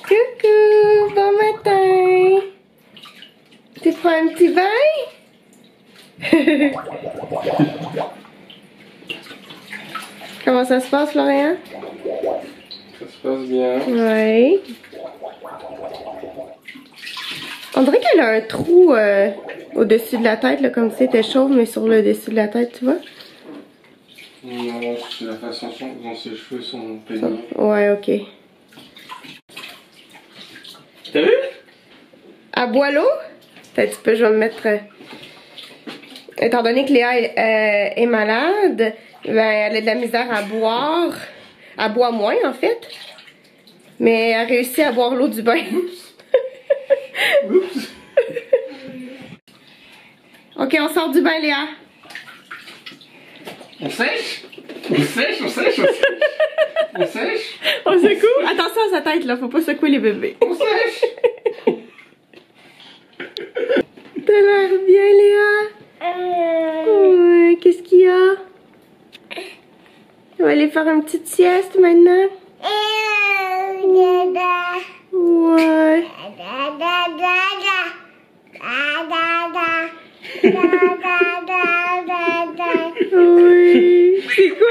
Coucou, bon matin. Tu prends un petit bain? Comment ça se passe, Florian? Ça se passe bien. Oui. On dirait qu'elle a un trou au-dessus de la tête, là, comme si c'était chauve, mais sur le dessus de la tête, tu vois? Non, c'est la façon dont ses cheveux sont peignés. Ouais, ok. T'as vu? À bois l'eau? Un petit peu, je vais me mettre... Étant donné que Léa est malade, ben, elle a de la misère à boire. Elle boit moins, en fait. Mais elle a réussi à boire l'eau du bain. Oups. Ok, on sort du bain, Léa. On sèche? On sèche, on sèche, on sèche. On sèche? On secoue? Attention à sa tête, là. Faut pas secouer les bébés. On sèche? T'as l'air bien, Léa. Ouais, qu'est-ce qu'il y a? On va aller faire une petite sieste maintenant. Ouais. Oui. C'est quoi?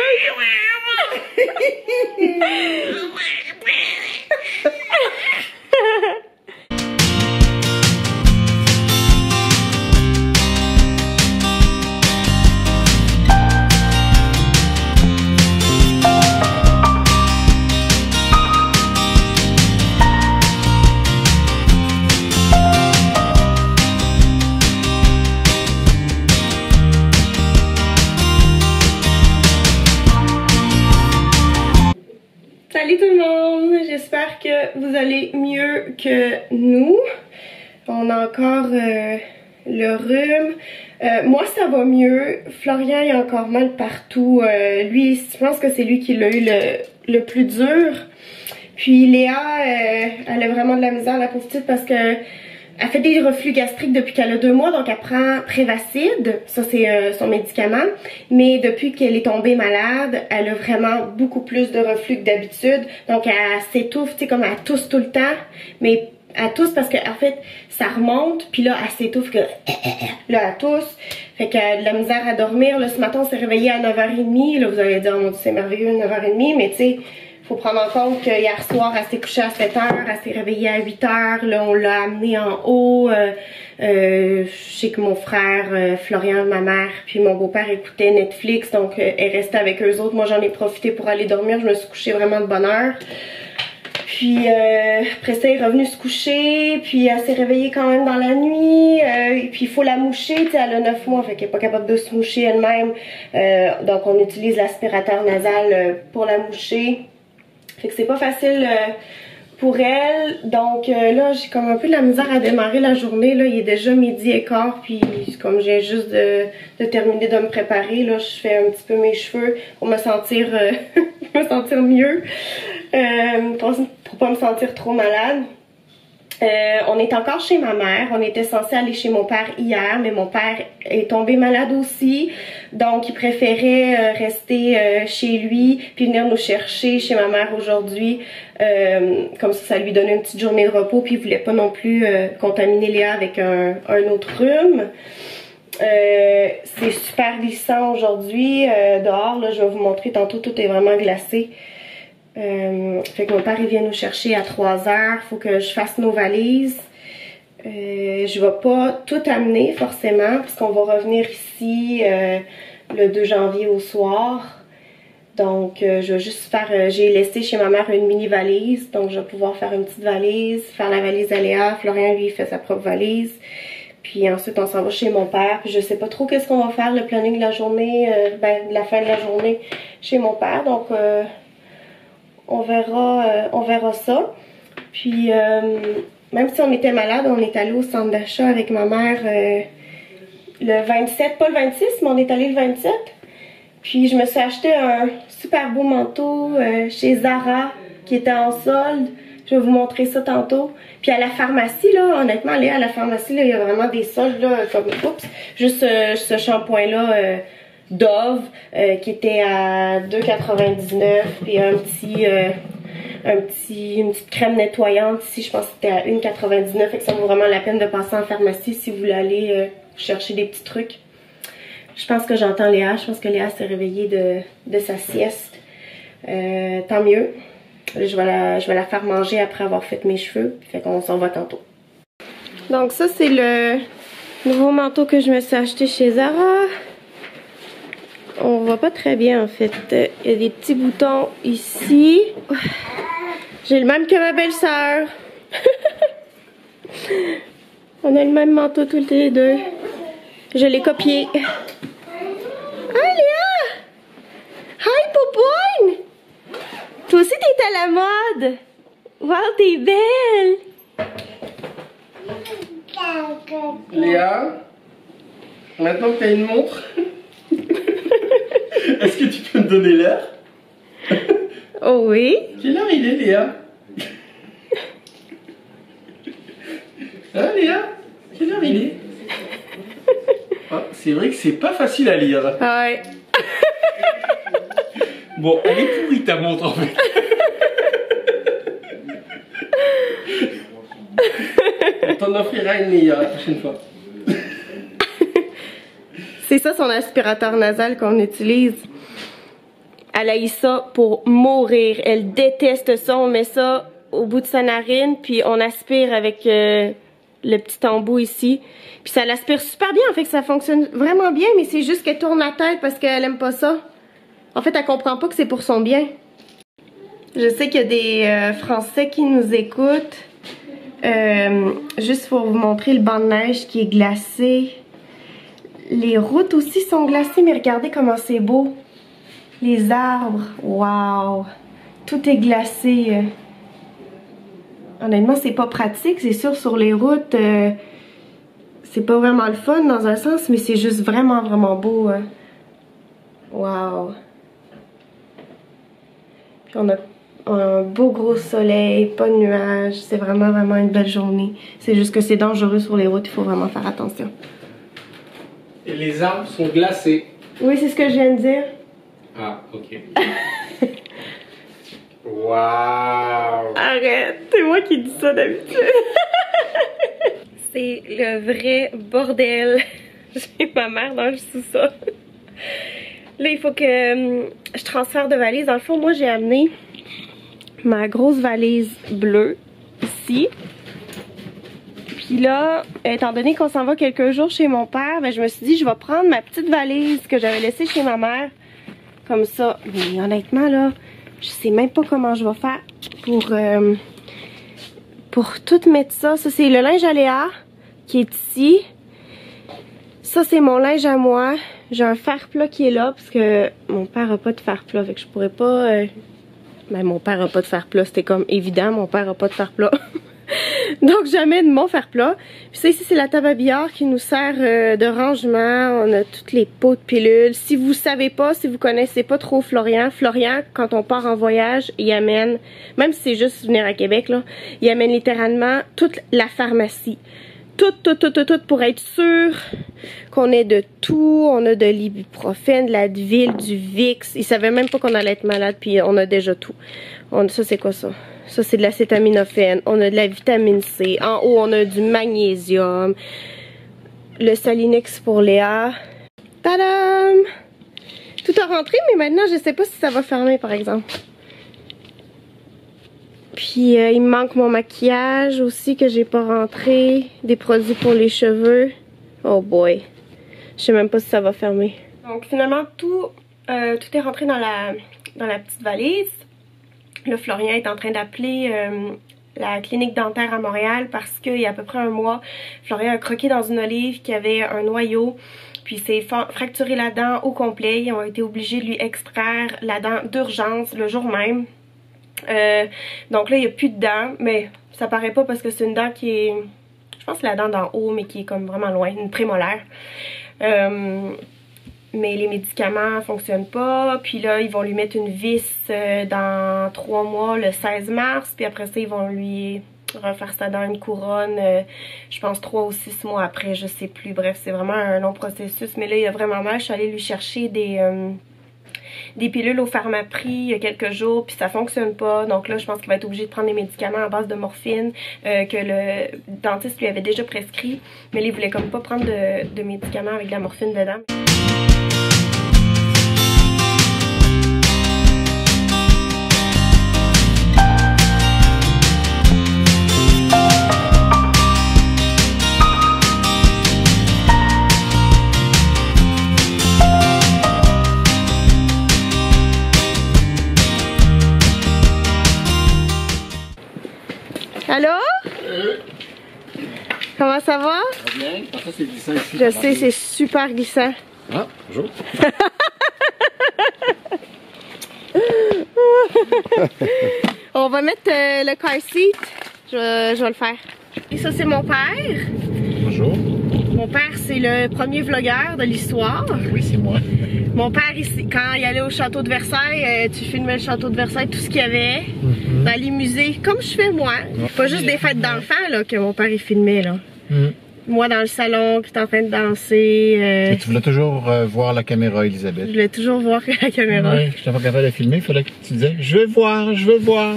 Salut tout le monde, j'espère que vous allez mieux que nous. On a encore le rhume. Moi ça va mieux, Florian il a encore mal partout. Lui, je pense que c'est lui qui l'a eu le plus dur. Puis Léa, elle a vraiment de la misère, la pauvre petite, parce que elle fait des reflux gastriques depuis qu'elle a 2 mois, donc elle prend Prévacide, ça c'est son médicament. Mais depuis qu'elle est tombée malade, elle a vraiment beaucoup plus de reflux que d'habitude. Donc elle s'étouffe, tu sais, comme elle tousse tout le temps. Mais elle tousse parce que en fait, ça remonte, puis là elle s'étouffe que là elle tousse. Fait qu'elle a de la misère à dormir. Là ce matin on s'est réveillé à 9h30. Là vous allez dire, oh mon Dieu c'est merveilleux, 9h30, mais tu sais... Faut prendre en compte que hier soir, elle s'est couchée à 7h, elle s'est réveillée à 8h, là on l'a amenée en haut. Je sais que mon frère, Florian, ma mère, puis mon beau-père écoutaient Netflix, donc elle restait avec eux autres. Moi j'en ai profité pour aller dormir, je me suis couchée vraiment de bonne heure. Puis après ça, elle est revenue se coucher, puis elle s'est réveillée quand même dans la nuit, et puis il faut la moucher, tu sais, elle a 9 mois, fait qu'elle est pas capable de se moucher elle-même. Donc on utilise l'aspirateur nasal pour la moucher. Fait que c'est pas facile pour elle. Donc là, j'ai comme un peu de la misère à démarrer la journée. Là, il est déjà 12h15. Puis comme j'ai juste de terminer de me préparer, là, je fais un petit peu mes cheveux pour me sentir, me sentir mieux. Pour pas me sentir trop malade. On est encore chez ma mère. On était censé aller chez mon père hier, mais mon père est tombé malade aussi. Donc, il préférait rester chez lui puis venir nous chercher chez ma mère aujourd'hui. Comme ça lui donnait une petite journée de repos. Puis, il voulait pas non plus contaminer Léa avec un autre rhume. C'est super glissant aujourd'hui. Dehors, là, je vais vous montrer tantôt. Tout est vraiment glacé. Fait que mon père il vient nous chercher à 3h, faut que je fasse nos valises. Je vais pas tout amener forcément parce qu'on va revenir ici le 2 janvier au soir. Donc je vais juste faire, j'ai laissé chez ma mère une mini valise, donc je vais pouvoir faire une petite valise, faire la valise à Léa. Florian lui il fait sa propre valise. Puis ensuite on s'en va chez mon père. Puis je sais pas trop qu'est-ce qu'on va faire, le planning de la journée, de la fin de la journée chez mon père. Donc on verra ça. Puis même si on était malade, on est allé au centre d'achat avec ma mère le 27, pas le 26, mais on est allé le 27. Puis je me suis acheté un super beau manteau chez Zara qui était en solde. Je vais vous montrer ça tantôt. Puis à la pharmacie, là, honnêtement, aller à la pharmacie, là, il y a vraiment des soldes, là, comme, oups, juste ce shampoing-là, Dove, qui était à 2,99, puis un petit une petite crème nettoyante. Ici, je pense que c'était à 1,99 €. Fait que ça vaut vraiment la peine de passer en pharmacie si vous voulez aller chercher des petits trucs. Je pense que j'entends Léa. Je pense que Léa s'est réveillée de sa sieste. Tant mieux. Je vais la faire manger après avoir fait mes cheveux. Fait qu'on s'en va tantôt. Donc ça, c'est le nouveau manteau que je me suis acheté chez Zara. On voit pas très bien en fait. Il y a des petits boutons ici. J'ai le même que ma belle-sœur. On a le même manteau tous les deux. Je l'ai copié. Hi Léa! Hi Popoine! Toi aussi t'es à la mode! Wow, t'es belle! Léa, maintenant que t'as une montre, est-ce que tu peux me donner l'heure? Oh oui? Quelle heure il est, Léa? Hein, Léa? Quelle heure il est? Ah, c'est vrai que c'est pas facile à lire. Ouais. Bon, elle est pourrie ta montre en fait. On t'en offrira une meilleure la prochaine fois. C'est ça son aspirateur nasal qu'on utilise. Elle a eu ça pour mourir. Elle déteste ça. On met ça au bout de sa narine, puis on aspire avec le petit embout ici. Puis ça l'aspire super bien. En fait, que ça fonctionne vraiment bien, mais c'est juste qu'elle tourne la tête parce qu'elle aime pas ça. En fait, elle comprend pas que c'est pour son bien. Je sais qu'il y a des Français qui nous écoutent. Juste pour vous montrer le banc de neige qui est glacé. Les routes aussi sont glacées, mais regardez comment c'est beau. Les arbres, waouh! Tout est glacé. Honnêtement, c'est pas pratique, c'est sûr, sur les routes, c'est pas vraiment le fun dans un sens, mais c'est juste vraiment, vraiment beau. Waouh! Puis on a un beau gros soleil, pas de nuages, c'est vraiment, vraiment une belle journée. C'est juste que c'est dangereux sur les routes, il faut vraiment faire attention. Et les arbres sont glacés. Oui, c'est ce que je viens de dire. Ah, ok. Waouh! Arrête, c'est moi qui dis ça d'habitude. C'est le vrai bordel. J'ai ma mère dans le sous-sol. Là, il faut que je transfère de valise. Dans le fond, moi, j'ai amené ma grosse valise bleue ici. Puis là, étant donné qu'on s'en va quelques jours chez mon père, ben, je me suis dit, je vais prendre ma petite valise que j'avais laissée chez ma mère. Comme ça. Mais honnêtement, là, je sais même pas comment je vais faire pour tout mettre ça. Ça, c'est le linge à Léa qui est ici. Ça, c'est mon linge à moi. J'ai un fer plat qui est là parce que mon père a pas de fer plat. Fait que je pourrais pas... Ben, mon père a pas de fer plat. C'était comme évident, mon père a pas de fer plat. Donc jamais de mon fer plat. Puis ça ici c'est la table à billard qui nous sert de rangement. On a toutes les pots de pilules. Si vous savez pas, si vous connaissez pas trop Florian, quand on part en voyage, il amène, même si c'est juste venir à Québec là, il amène littéralement toute la pharmacie. Tout pour être sûr qu'on ait de tout. On a de l'ibuprofène, de l'Advil, du Vicks. Ils savaient même pas qu'on allait être malade puis on a déjà tout. Ça c'est quoi ça? Ça, c'est de l'acétaminophène. On a de la vitamine C. En haut, on a du magnésium. Le Salinex pour Léa. Tadam! Tout a rentré, mais maintenant, je sais pas si ça va fermer, par exemple. Puis, il me manque mon maquillage aussi que j'ai pas rentré. Des produits pour les cheveux. Oh boy. Je sais même pas si ça va fermer. Donc, finalement, tout est rentré dans la petite valise. Là, Florian est en train d'appeler la clinique dentaire à Montréal parce qu'il y a à peu près un mois, Florian a croqué dans une olive qui avait un noyau, puis s'est fracturé la dent au complet. Ils ont été obligés de lui extraire la dent d'urgence le jour même. Donc là, il n'y a plus de dent, mais ça paraît pas parce que c'est une dent qui est, je pense que c'est la dent d'en haut, mais qui est comme vraiment loin, une prémolaire. Mais les médicaments fonctionnent pas. Puis là, ils vont lui mettre une vis dans 3 mois, le 16 mars. Puis après ça, ils vont lui refaire ça dans une couronne, je pense 3 ou 6 mois après, je sais plus. Bref, c'est vraiment un long processus. Mais là, il a vraiment mal. Je suis allée lui chercher des des pilules au Pharmaprix il y a quelques jours, puis ça fonctionne pas. Donc là, je pense qu'il va être obligé de prendre des médicaments à base de morphine que le dentiste lui avait déjà prescrit. Mais là, il voulait comme pas prendre de médicaments avec de la morphine dedans. Allô? Comment ça va? Bien, ça c'est glissant ici. Je sais, c'est super glissant. Ah, bonjour. On va mettre le car seat. Je vais le faire. Et ça, c'est mon père. Bonjour. Mon père, c'est le premier vlogueur de l'histoire. Oui, c'est moi. Mon père, quand il allait au château de Versailles, tu filmais le château de Versailles, tout ce qu'il y avait, dans les musées, comme je fais moi. Pas juste des fêtes d'enfants là, que mon père il filmait. Là. Moi dans le salon, qui est en train de danser. Et tu voulais toujours voir la caméra, Elisabeth. Je voulais toujours voir la caméra. Oui, je t'avais pas capable de filmer, il fallait que tu disais « Je veux voir, je veux voir ».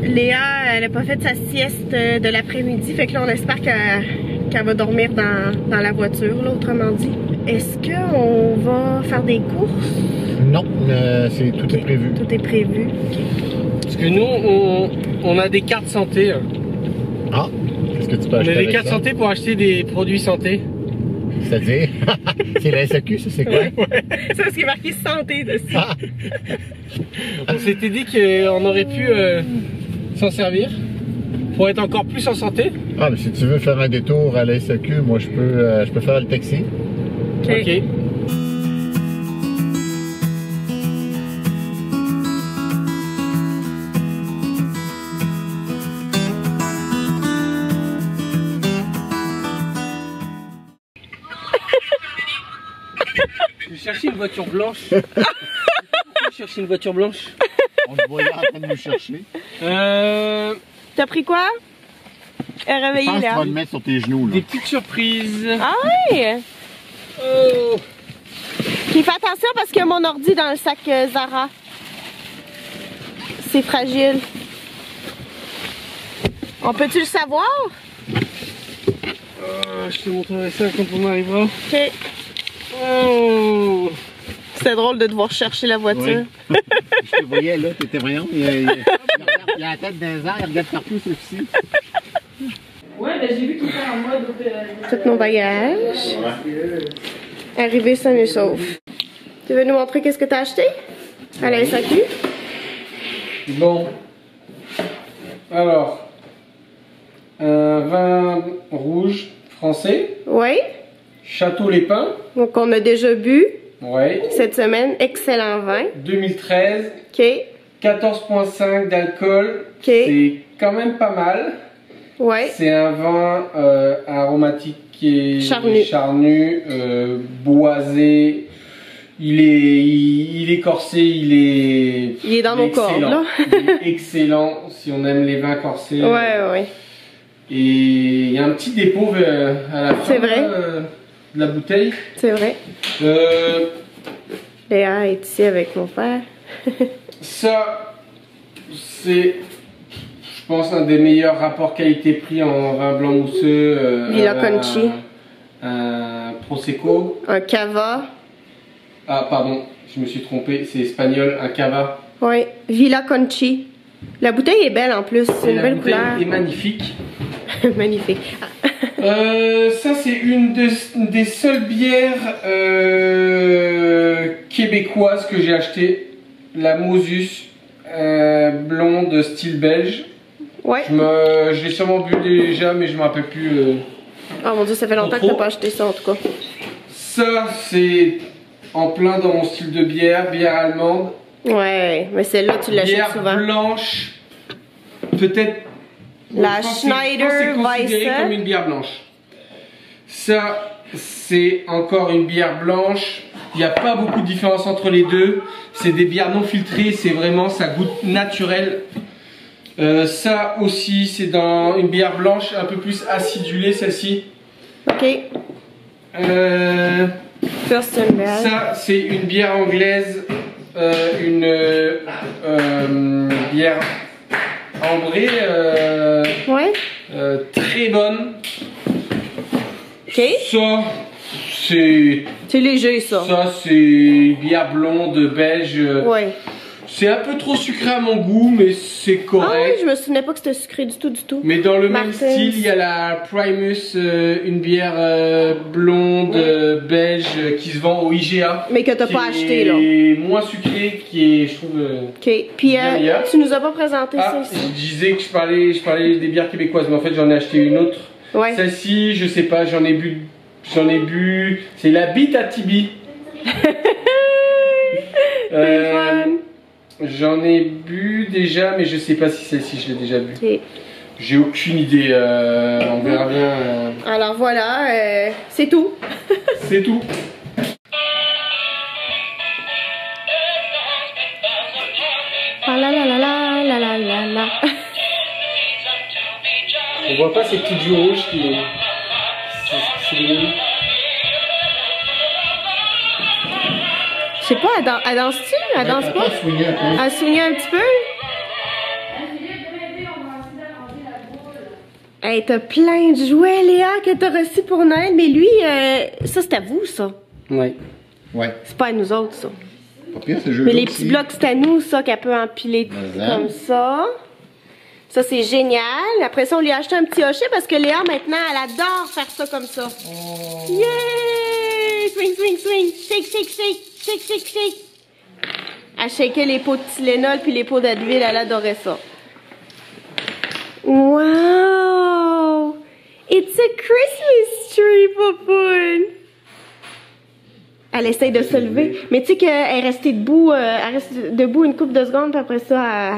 Léa, elle a pas fait sa sieste de l'après-midi, fait que là on espère qu'elle va dormir dans la voiture, là, autrement dit. Est-ce qu'on va faire des courses? Non, tout est prévu. Tout est prévu. Okay. Parce que nous, on a des cartes santé. Ah, qu'est-ce que tu peux acheter? On a des cartes santé pour acheter des produits santé. C'est-à-dire? C'est la SAQ, ça c'est quoi? Ouais. C'est parce qu'il est marqué santé dessus. Ah. On s'était dit qu'on aurait pu s'en servir pour être encore plus en santé. Ah, mais si tu veux faire un détour à la SAQ, moi je peux faire le taxi. Ok. Je cherchais une voiture blanche. Je cherchais une voiture blanche. On te voyait en train de nous chercher. T'as pris quoi? Elle est réveillée là. Tu vas le mettre sur tes genoux là. Des petites surprises. Ah ouais? Oh. Puis fais attention parce qu'il y a mon ordi dans le sac Zara. C'est fragile. On peut-tu le savoir? Je te montrerai ça quand on arrivera. Ok. Oh. C'était drôle de devoir chercher la voiture. Oui. Je te voyais là, t'étais voyant. Il a la tête d'un an, il regarde partout ceci. Ouais, ben j'ai vu qu'il était en mode. Tous nos bagages. Arrivé sain et sauf. Tu veux nous montrer qu'est-ce que t'as acheté? À la SAQ? Bon. Alors. Un vin rouge français. Oui. Château Les Pins. Donc on a déjà bu. Ouais. Cette semaine, excellent vin. 2013. Ok. 14,5 d'alcool. Ok. C'est quand même pas mal. Ouais. C'est un vin aromatique et charnu, boisé. Il est corsé, il est dans nos cordes, là. Il est excellent si on aime les vins corsés. Ouais. Et il y a un petit dépôt à la fin. C'est vrai. De la bouteille. C'est vrai. Léa est ici avec mon père. Ça, c'est, je pense, un des meilleurs rapports qualité-prix en vin blanc mousseux. Villa Conchi. Un Prosecco. Un Cava. Ah, pardon, je me suis trompé, c'est espagnol, un Cava. Oui, Villa Conchi. La bouteille est belle en plus, c'est une belle couleur. La bouteille est magnifique. Magnifique. Ça, c'est une des seules bières québécoises que j'ai achetées. La Mosus blonde style belge. Ouais. Je l'ai sûrement bu déjà, mais je me rappelle plus. Oh mon dieu, ça fait longtemps que t'as pas acheté ça en tout cas. Ça, c'est en plein dans mon style de bière allemande. Ouais, mais celle-là, tu l'achètes souvent. Bière blanche, peut-être. La Schneider Weisse comme une bière blanche. Ça, c'est encore une bière blanche. Il n'y a pas beaucoup de différence entre les deux. C'est des bières non filtrées. C'est vraiment, ça goûte naturel. Ça aussi, c'est dans une bière blanche un peu plus acidulée, celle-ci. Ok. Furstenberg. Ça, c'est une bière anglaise, une bière ambrée, Ouais. très bonne. Ok. Ça, c'est léger ça. ça, c'est une bière blonde belge. Ouais. C'est un peu trop sucré à mon goût, mais c'est correct. Ah oui, je me souvenais pas que c'était sucré du tout. Mais dans le même Martens. style, il y a la Primus, une bière blonde belge qui se vend au IGA. Mais que t'as pas acheté là. Qui est moins sucré, qui est, je trouve. Ok. Puis bien. tu nous as pas présenté Ah, ça ici. je disais que je parlais des bières québécoises, mais en fait j'en ai acheté une autre. Ouais. Celle-ci, je sais pas, j'en ai bu. C'est la bite à Tibi. C'est fun. J'en ai bu déjà, mais je sais pas si celle-ci je l'ai déjà bu. Ok. J'ai aucune idée, on verra bien. Alors voilà, c'est tout. C'est tout. Ah la la la la la la la la. On voit pas ces petites joues rouges qui. C'est mignon. Je sais pas, elle danse-tu? Elle danse pas? Elle swingait un petit peu? Hey, t'as plein de jouets, Léa, que t'as reçus pour Noël, mais lui, ça c'est à vous, ça. Ouais. Ouais. C'est pas à nous autres, ça. Pas pire, ce jeu. Mais les petits blocs, c'est à nous, ça, qu'elle peut empiler Mais hein. comme ça. Ça, c'est génial. Après ça, on lui a acheté un petit hochet parce que Léa, maintenant, elle adore faire ça comme ça. Oh. Yeah! Swing, swing, swing. Shake, shake, shake. Shake, shake, shake. Elle shakeait les pots de Tylenol puis les pots d'Advil. Elle adorait ça. Wow! It's a Christmas tree, Popoun! Elle essaye de se lever. Mais tu sais qu'elle est restée debout, elle reste debout une couple de secondes, puis après ça,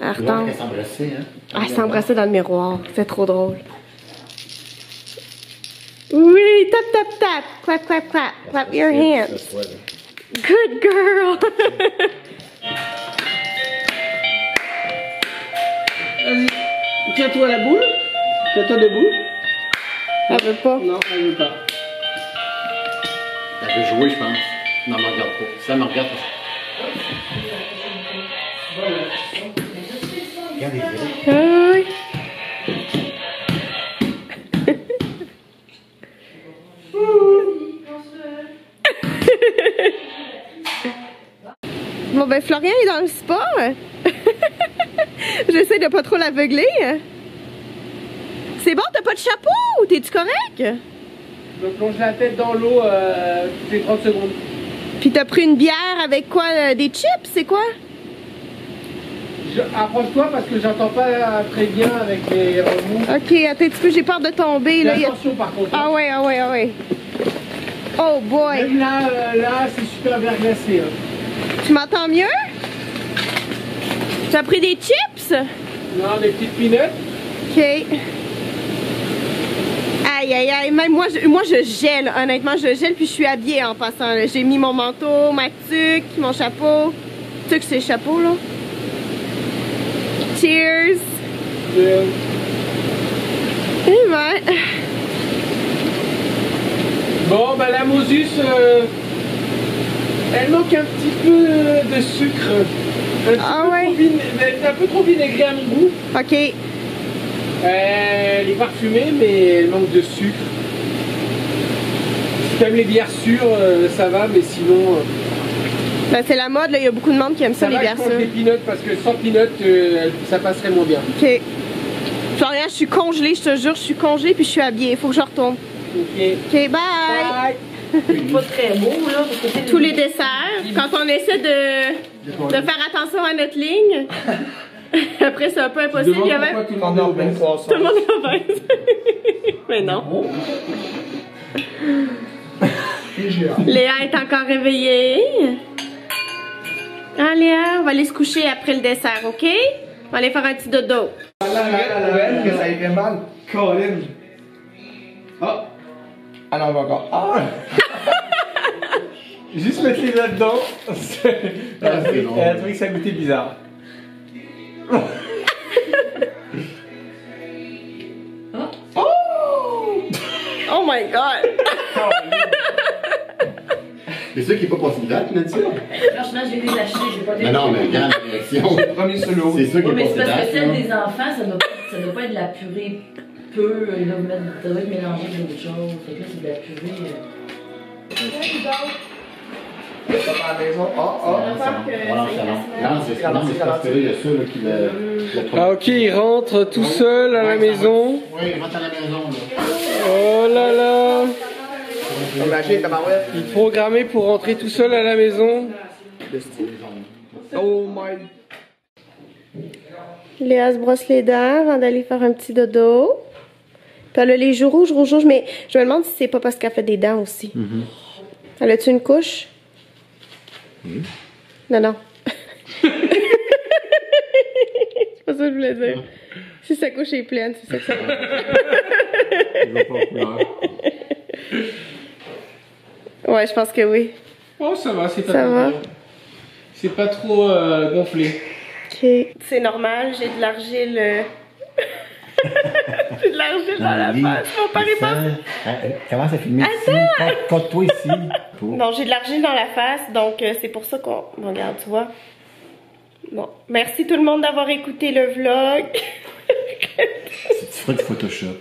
elle retombe. Elle s'embrassait, hein? Elle s'embrassait dans le miroir. C'est trop drôle. Oui, tap, tap, tap. Clap, clap, clap. Clap your hands. Good girl. Vas-y, tiens-toi la boule. Tiens-toi debout. Elle veut pas. Non, elle veut pas. Elle veut jouer, je pense. Non, elle me regarde pas. Ça me regarde pas. Regarde les Oui. Bon ben Florian est dans le spa. J'essaie de pas trop l'aveugler. C'est bon, t'as pas de chapeau? T'es-tu correct? Je me plonge la tête dans l'eau toutes les 30 secondes. Puis t'as pris une bière avec quoi? Des chips? C'est quoi? Approche-toi parce que j'entends pas très bien avec les remous. Ok, attends un petit peu, j'ai peur de tomber. Là, Attention par contre. Ah ouais, ah ouais, ah ouais. Oh boy. Même là c'est super verglacé. Hein. Tu m'entends mieux? Tu as pris des chips? Non, des petites peanuts. Ok. Aïe, aïe, aïe. Même moi, je gèle. Honnêtement, je gèle puis je suis habillée en passant. J'ai mis mon manteau, ma tuque, mon chapeau. Tuque, c'est le chapeau, là. Cheers. Et ben. Bon, bah la Mosus, elle manque un petit peu de sucre. Ah ouais? Elle est un peu trop vinaigrée à mon goût. Ok. Elle est parfumée, mais elle manque de sucre. Si t'aimes les bières sûres, ça va, mais sinon... Ben, c'est la mode, là. Il y a beaucoup de monde qui aime ça, les bières je mange des sûres. peanuts parce que sans peanuts, ça passerait moins bien. Ok. Florian, je suis congelée, je te jure, je suis congelée puis je suis habillée. Faut que je retourne. Ok. Ok, bye. Bye. Pas très beau, là. Parce que c'est Tous les desserts, quand on essaie de faire attention à notre ligne, après c'est un peu impossible. Il y avait... Pourquoi tout le monde est obèse. Tout le monde est obèse. Mais non. Léa est encore réveillée. Ah Léa, on va aller se coucher après le dessert, ok? On va aller faire un petit dodo. Que ça ait fait mal. Colin. Ah. Ah non, on va encore. Ah. Juste mettre les là-dedans. Elle a trouvé que ça goûtait bizarre. Oh my god! C'est ça qui n'est pas considérable, tu m'as dit ça? Franchement, j'ai les acheter, j'ai pas des. Mais non, mais regarde la réaction. Le premier solo. C'est ça qui est Mais c'est parce que considérable. celle des enfants, ça doit pas être de la purée pure. Ils doivent mettre, ça doit être mélangé avec d'autres choses. Fait que là, c'est de la purée. Pas à la maison. Il y a ça là, qui l'a. Ah ok, il rentre tout seul à la maison. Oui, il rentre à la maison. Là. Oh là là. Imagine, tabarouette. Il est programmé pour rentrer tout seul à la maison. Oh my. Léa se brosse les dents avant d'aller faire un petit dodo. Puis elle a les joues rouges, mais je me demande si c'est pas parce qu'elle fait des dents aussi. Elle a-tu une couche? Non, non. C'est pas ça que je voulais dire. Si sa couche est pleine, c'est ça que ça va. Ouais, je pense que oui. Oh ça va, c'est pas Ça trop va? dur. C'est pas trop gonflé. Ok. C'est normal, j'ai de l'argile. J'ai de l'argile dans la face. Mon père est pas. Commence à filmer ici. Compte-toi ici. Non, j'ai de l'argile dans la face, donc c'est pour ça qu'on... Bon, regarde, tu vois. Bon, merci tout le monde d'avoir écouté le vlog. Tu feras du Photoshop.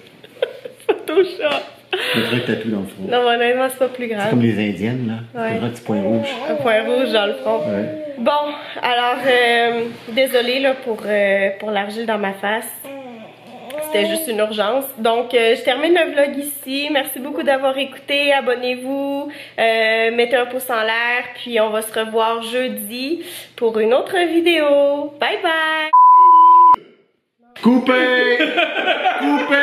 Photoshop. Tu mettras un tatou dans le front. Non, honnêtement, c'est pas plus C'est grave. comme les Indiennes, là. Ouais. Tu feras un petit point rouge. Un point rouge dans le front. Ouais. Bon, alors, désolée là, pour l'argile dans ma face. C'était juste une urgence. Donc, je termine le vlog ici. Merci beaucoup d'avoir écouté. Abonnez-vous. Mettez un pouce en l'air. Puis, on va se revoir jeudi pour une autre vidéo. Bye bye! Coupé! Coupé!